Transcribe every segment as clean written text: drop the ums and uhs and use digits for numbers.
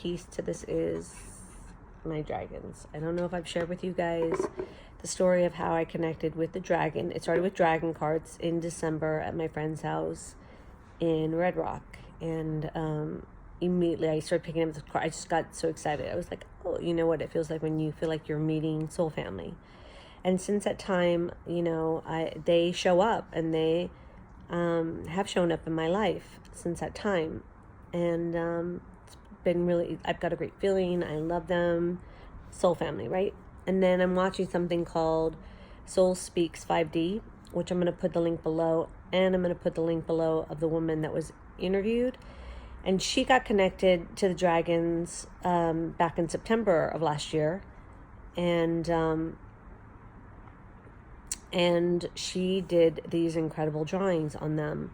piece to this is my dragons. I don't know if I've shared with you guys the story of how I connected with the dragon. It started with dragon cards in December at my friend's house in Red Rock. And immediately I started picking up the card. I just got so excited. I was like, oh, you know what it feels like when you feel like you're meeting soul family. And since that time, they show up, and they have shown up in my life since that time. And it's been really, I've got a great feeling. I love them. Soul family, right? And then I'm watching something called Soul Speaks 5D, which I'm going to put the link below. And I'm going to put the link below of the woman that was interviewed. And she got connected to the dragons back in September of last year. And she did these incredible drawings on them.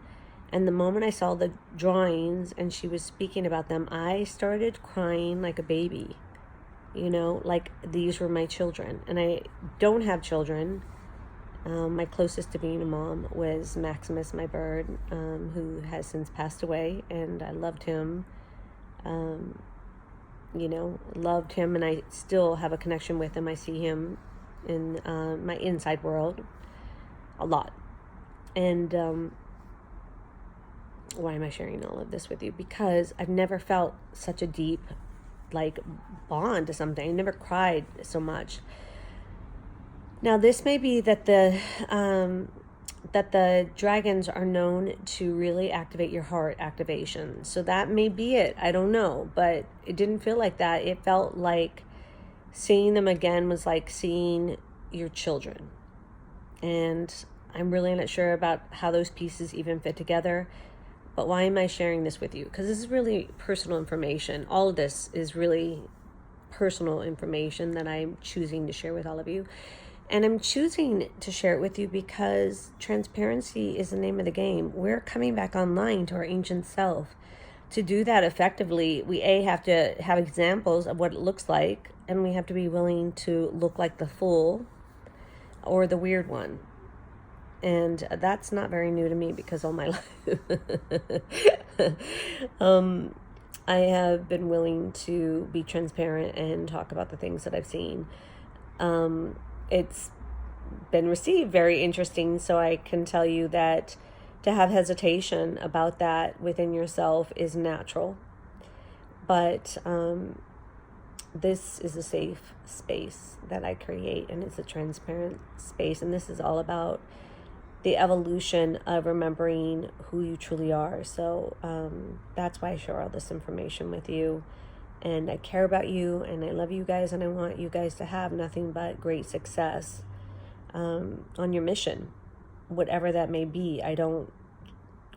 And the moment I saw the drawings and she was speaking about them, I started crying like a baby. Like these were my children. And I don't have children. My closest to being a mom was Maximus, my bird, who has since passed away. And I loved him. Loved him, and I still have a connection with him. I see him in my inside world a lot. And why am I sharing all of this with you? Because I've never felt such a deep bond to something. I never cried so much. Now this may be that the dragons are known to really activate your heart activation. So that may be it. I don't know, but it didn't feel like that. It felt like seeing them again was like seeing your children. And I'm really not sure about how those pieces even fit together. But why am I sharing this with you? Because this is really personal information. All of this is really personal information that I'm choosing to share with all of you. And I'm choosing to share it with you because transparency is the name of the game. We're coming back online to our ancient self. To do that effectively, we have to have examples of what it looks like, and we have to be willing to look like the fool or the weird one. And that's not very new to me because all my life I have been willing to be transparent and talk about the things that I've seen. It's been received very interesting, so I can tell you that to have hesitation about that within yourself is natural. But this is a safe space that I create, and it's a transparent space, and this is all about the evolution of remembering who you truly are. So that's why I share all this information with you. And I care about you, and I love you guys, and I want you guys to have nothing but great success on your mission, whatever that may be. I don't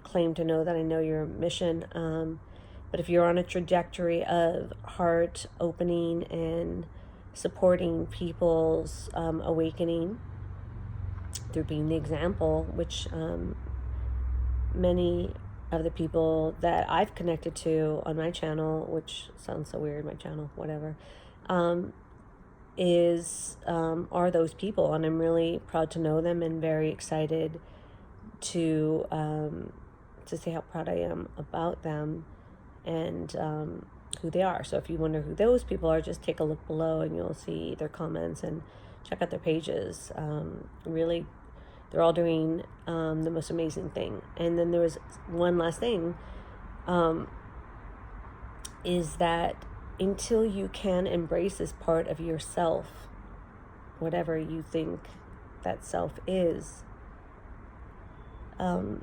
claim to know that I know your mission, but if you're on a trajectory of heart opening and supporting people's awakening through being the example, which many of the people that I've connected to on my channel, which sounds so weird, my channel, whatever, are those people, and I'm really proud to know them and very excited to say how proud I am about them and who they are. So if you wonder who those people are, just take a look below and you'll see their comments and check out their pages. Really, they're all doing the most amazing thing. And then there was one last thing, is that until you can embrace this part of yourself, whatever you think that self is, how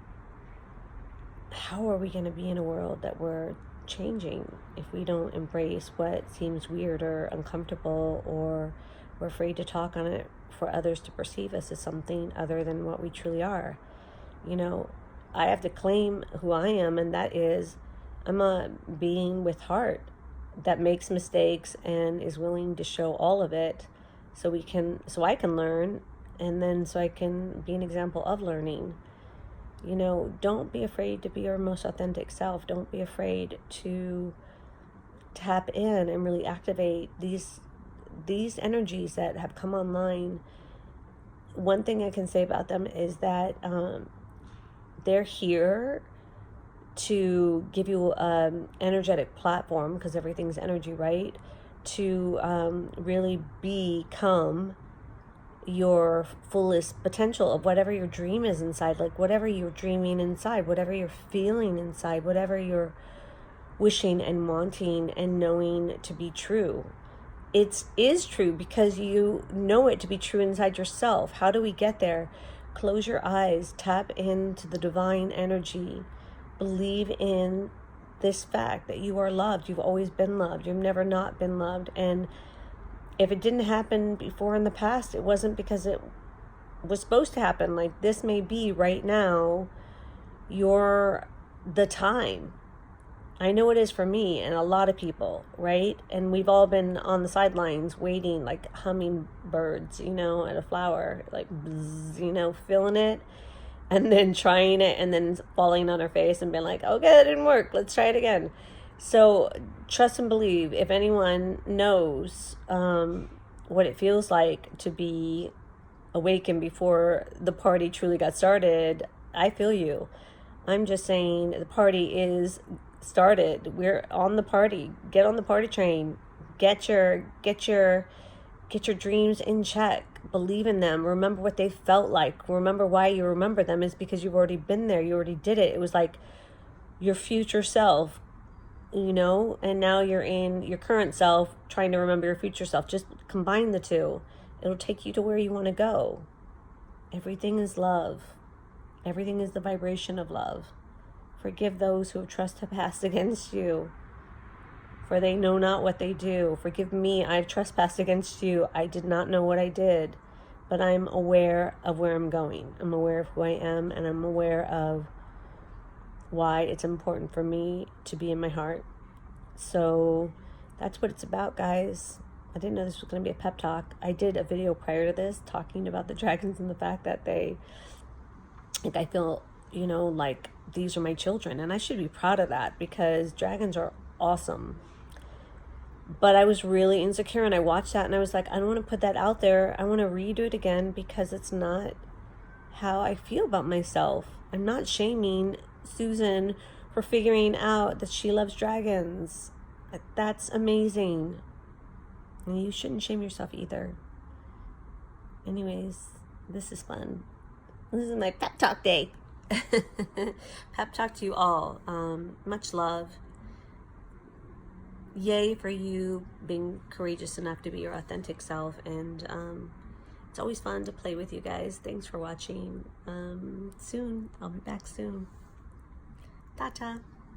are we going to be in a world that we're changing if we don't embrace what seems weird or uncomfortable, or we're afraid to talk on it for others to perceive us as something other than what we truly are? I have to claim who I am, and that is I'm a being with heart that makes mistakes and is willing to show all of it so I can learn, and then so I can be an example of learning. Don't be afraid to be your most authentic self. Don't be afraid to tap in and really activate these energies that have come online. One thing I can say about them is that they're here to give you an energetic platform, because everything's energy, right? To really become your fullest potential of whatever your dream is inside, like whatever you're dreaming inside, whatever you're feeling inside, whatever you're wishing and wanting and knowing to be true. It is true because you know it to be true inside yourself. How do we get there? Close your eyes, tap into the divine energy, believe in this fact that you are loved. You've always been loved. You've never not been loved. And if it didn't happen before in the past, it wasn't because it was supposed to happen. Like, this may be right now the time. I know it is for me and a lot of people, right? And we've all been on the sidelines waiting like hummingbirds, at a flower, like, bzz, feeling it and then trying it and then falling on our face and being like, okay, it didn't work. Let's try it again. So trust and believe. If anyone knows what it feels like to be awakened before the party truly got started, I feel you. I'm just saying the party is started. We're on the party. Get on the party train. Get your dreams in check. Believe in them. Remember what they felt like. Remember why you remember them is because you've already been there. You already did it. It was like your future self, and now you're in your current self trying to remember your future self. Just combine the two. It'll take you to where you want to go. Everything is love. Everything is the vibration of love. Forgive those who have trespassed against you, for they know not what they do. Forgive me, I've trespassed against you. I did not know what I did, but I'm aware of where I'm going. I'm aware of who I am, and I'm aware of why it's important for me to be in my heart. So that's what it's about, guys. I didn't know this was going to be a pep talk. I did a video prior to this talking about the dragons and the fact that I feel, like these are my children, and I should be proud of that because dragons are awesome. But I was really insecure, and I watched that and I was like, I don't want to put that out there. I want to redo it again because it's not how I feel about myself. I'm not shaming Susan for figuring out that she loves dragons. That's amazing. And you shouldn't shame yourself either. Anyways, this is fun. This is my pep talk day. Pep talk to you all. Much love. Yay for you being courageous enough to be your authentic self. And it's always fun to play with you guys. Thanks for watching. Soon. I'll be back soon. Ta-ta.